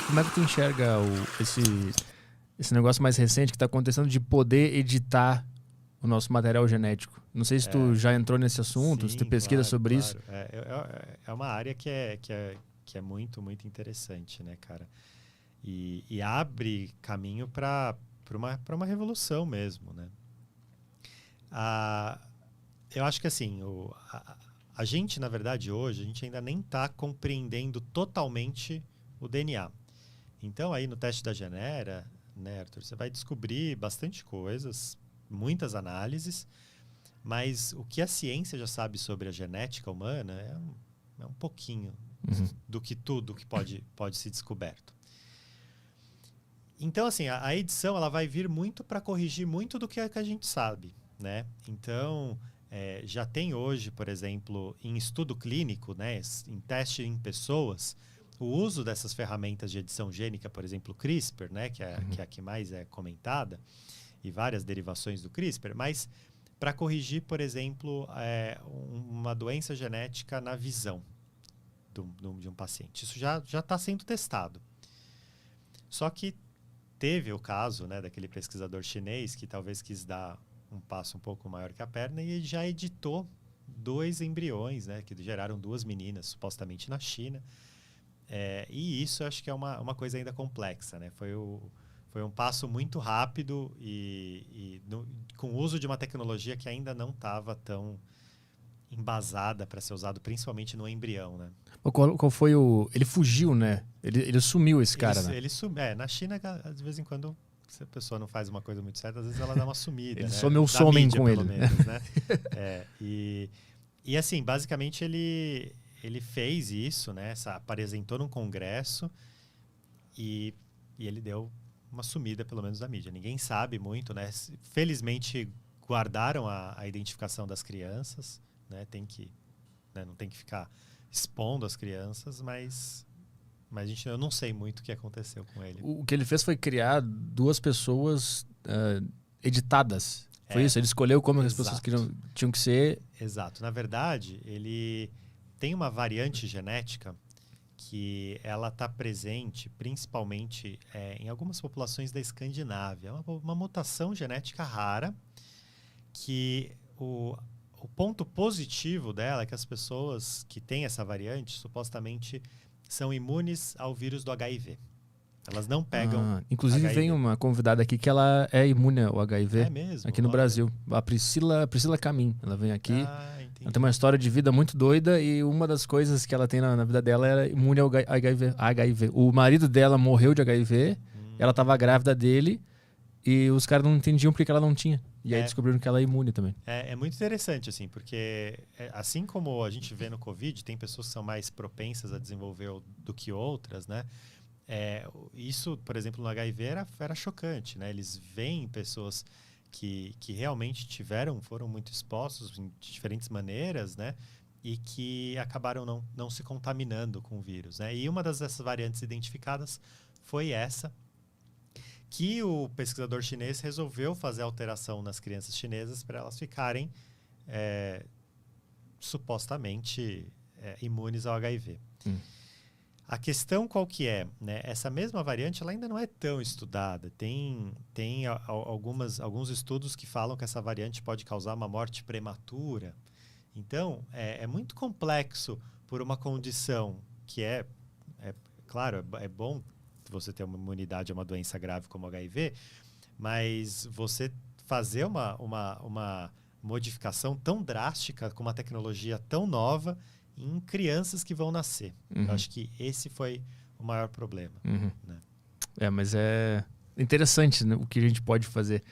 como é que tu enxerga esse negócio mais recente que está acontecendo de poder editar o nosso material genético? Não sei se tu já entrou nesse assunto, se tu pesquisa sobre isso. É uma área que é muito, muito interessante, né, cara? E abre caminho para uma revolução mesmo, né? Eu acho que assim, a gente, na verdade, hoje, a gente ainda nem está compreendendo totalmente o DNA. Então, aí no teste da Genera, né, Arthur, você vai descobrir bastante coisas, muitas análises, mas o que a ciência já sabe sobre a genética humana é um pouquinho do que tudo que pode ser descoberto. Então, assim, a edição ela vai vir muito para corrigir muito do que a gente sabe, né? Então, já tem hoje, por exemplo, em estudo clínico, né, em teste em pessoas, o uso dessas ferramentas de edição gênica, por exemplo, CRISPR, né, que é a que mais é comentada, e várias derivações do CRISPR, mas para corrigir, por exemplo, uma doença genética na visão de um paciente. Isso já está sendo testado. Só que teve o caso, né, daquele pesquisador chinês que talvez quis dar um passo um pouco maior que a perna e ele já editou 2 embriões, né, que geraram 2 meninas, supostamente na China. E isso eu acho que é uma coisa ainda complexa, né? Foi um passo muito rápido com o uso de uma tecnologia que ainda não estava tão embasada para ser usado, principalmente no embrião, né? Qual foi o... Ele fugiu, né? Ele sumiu, esse cara, né? Ele sumiu. Na China, de vez em quando, se a pessoa não faz uma coisa muito certa, às vezes ela dá uma sumida. Ele né? somem com ele. Menos, né? E assim, basicamente ele fez isso, né? Apresentou num congresso e ele deu uma sumida, pelo menos, da mídia. Ninguém sabe muito, né? Felizmente, guardaram a identificação das crianças, né? Não tem que ficar expondo as crianças, mas eu não sei muito o que aconteceu com ele. O que ele fez foi criar 2 pessoas editadas. Foi isso? Ele escolheu como as pessoas tinham que ser... Exato. Na verdade, ele tem uma variante genética que ela está presente principalmente em algumas populações da Escandinávia. É uma mutação genética rara que o ponto positivo dela é que as pessoas que têm essa variante supostamente são imunes ao vírus do HIV. Elas não pegam inclusive HIV. Vem uma convidada aqui que ela é imune ao HIV. É mesmo? Aqui no Brasil. A Priscila Camin. Ela vem aqui. Entendi. Ela tem uma história de vida muito doida e uma das coisas que ela tem na vida dela era imune ao HIV. O marido dela morreu de HIV, ela estava grávida dele e os caras não entendiam porque ela não tinha. E aí descobriram que ela é imune também. É muito interessante, assim, porque assim como a gente vê no Covid, tem pessoas que são mais propensas a desenvolver do que outras, né? Isso, por exemplo, no HIV era chocante, né? Eles veem pessoas que realmente foram muito expostos de diferentes maneiras, né? E que acabaram não se contaminando com o vírus, né? E uma dessas variantes identificadas foi essa, que o pesquisador chinês resolveu fazer alteração nas crianças chinesas para elas ficarem supostamente imunes ao HIV. A questão qual que é? Né? Essa mesma variante ela ainda não é tão estudada. Tem alguns estudos que falam que essa variante pode causar uma morte prematura. Então, é muito complexo por uma condição que claro, é bom você ter uma imunidade a uma doença grave como HIV, mas você fazer uma modificação tão drástica com uma tecnologia tão nova em crianças que vão nascer. Eu acho que esse foi o maior problema. Né? Mas é interessante, né, o que a gente pode fazer.